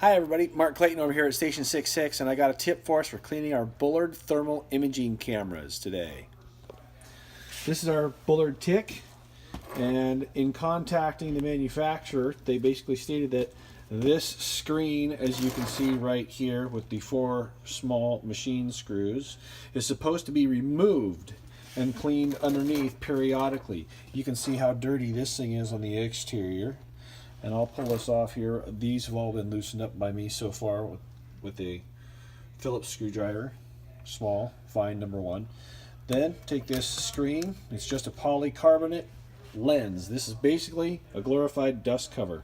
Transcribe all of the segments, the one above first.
Hi everybody, Mark Clayton over here at Station 66, and I got a tip for us for cleaning our Bullard thermal imaging cameras today. This is our Bullard TIC, and in contacting the manufacturer, they basically stated that this screen, as you can see right here with the 4 small machine screws, is supposed to be removed and cleaned underneath periodically. You can see how dirty this thing is on the exterior. And I'll pull this off here. These have all been loosened up by me so far with a Phillips screwdriver, small, fine, number 1. Then take this screen. It's just a polycarbonate lens. This is basically a glorified dust cover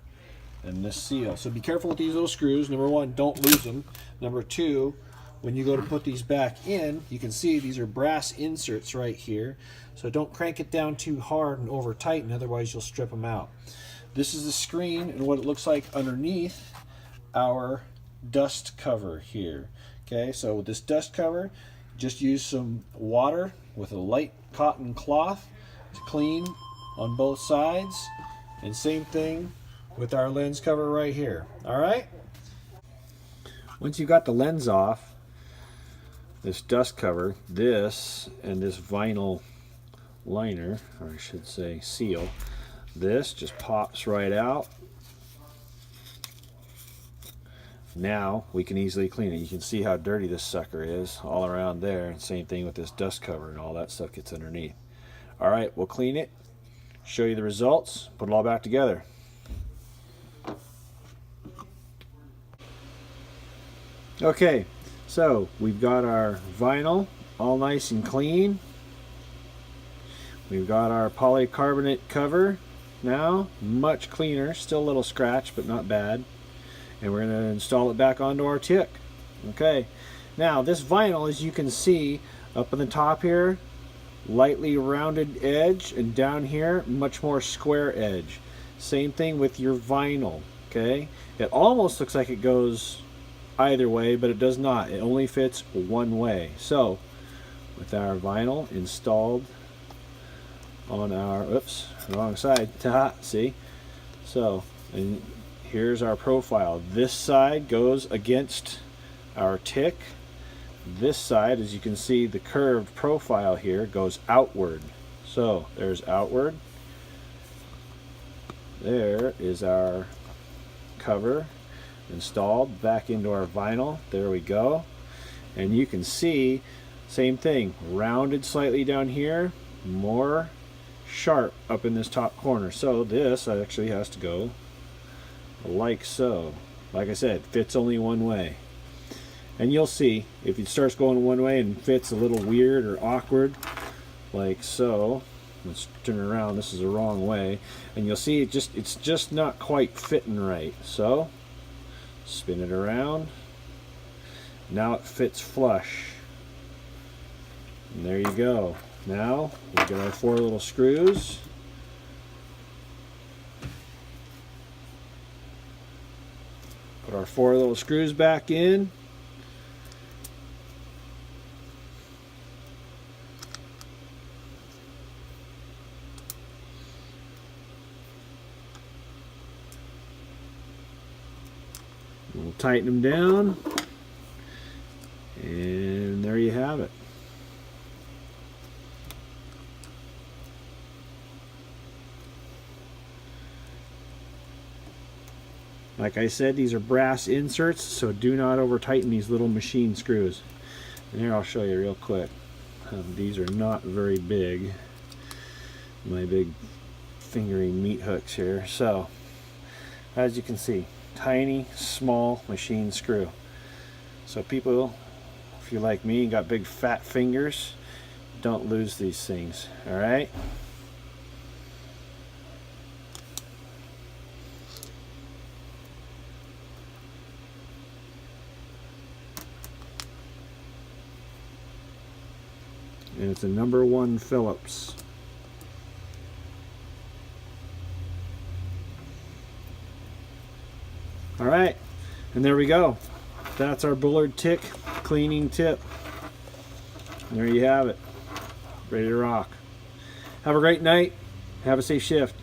and this seal. So be careful with these little screws. Number 1, don't lose them. Number 2, when you go to put these back in, you can see these are brass inserts right here. So don't crank it down too hard and over tighten, otherwise you'll strip them out. This is the screen and what it looks like underneath our dust cover here. Okay, so with this dust cover, just use some water with a light cotton cloth to clean on both sides. And same thing with our lens cover right here. All right? Once you've got the lens off, this dust cover, this and this vinyl liner, or I should say seal, this just pops right out. Now we can easily clean it. You can see how dirty this sucker is all around there, and same thing with this dust cover and all that stuff gets underneath. Alright, we'll clean it, show you the results, put it all back together. Okay, so we've got our vinyl all nice and clean. We've got our polycarbonate cover now, much cleaner, still a little scratch but not bad, and we're going to install it back onto our TIC. Okay, now this vinyl, as you can see up on the top here, lightly rounded edge, and down here much more square edge. Same thing with your vinyl. Okay, it almost looks like it goes either way, but it does not. It only fits one way. So with our vinyl installed on our, oops, wrong side, see? So, and here's our profile. This side goes against our TIC. This side, as you can see, the curved profile here goes outward. So there's outward. There is our cover installed back into our vinyl. There we go. And you can see, same thing, rounded slightly down here, more sharp up in this top corner. So this actually has to go like so. Like I said, fits only one way. And you'll see if it starts going one way and fits a little weird or awkward, like so. Let's turn it around. This is the wrong way, and you'll see it's just not quite fitting right. So spin it around. Now it fits flush. And there you go. Now we've got our 4 little screws. Put our 4 little screws back in. We'll tighten them down. And there you have it. Like I said, these are brass inserts, so do not over tighten these little machine screws. And here, I'll show you real quick. These are not very big. My big fingering meat hooks here. So, as you can see, tiny, small machine screw. So people, if you're like me and got big fat fingers, don't lose these things. Alright? And it's a number 1 Phillips. Alright, and there we go. That's our Bullard TIC cleaning tip. There you have it. Ready to rock. Have a great night. Have a safe shift.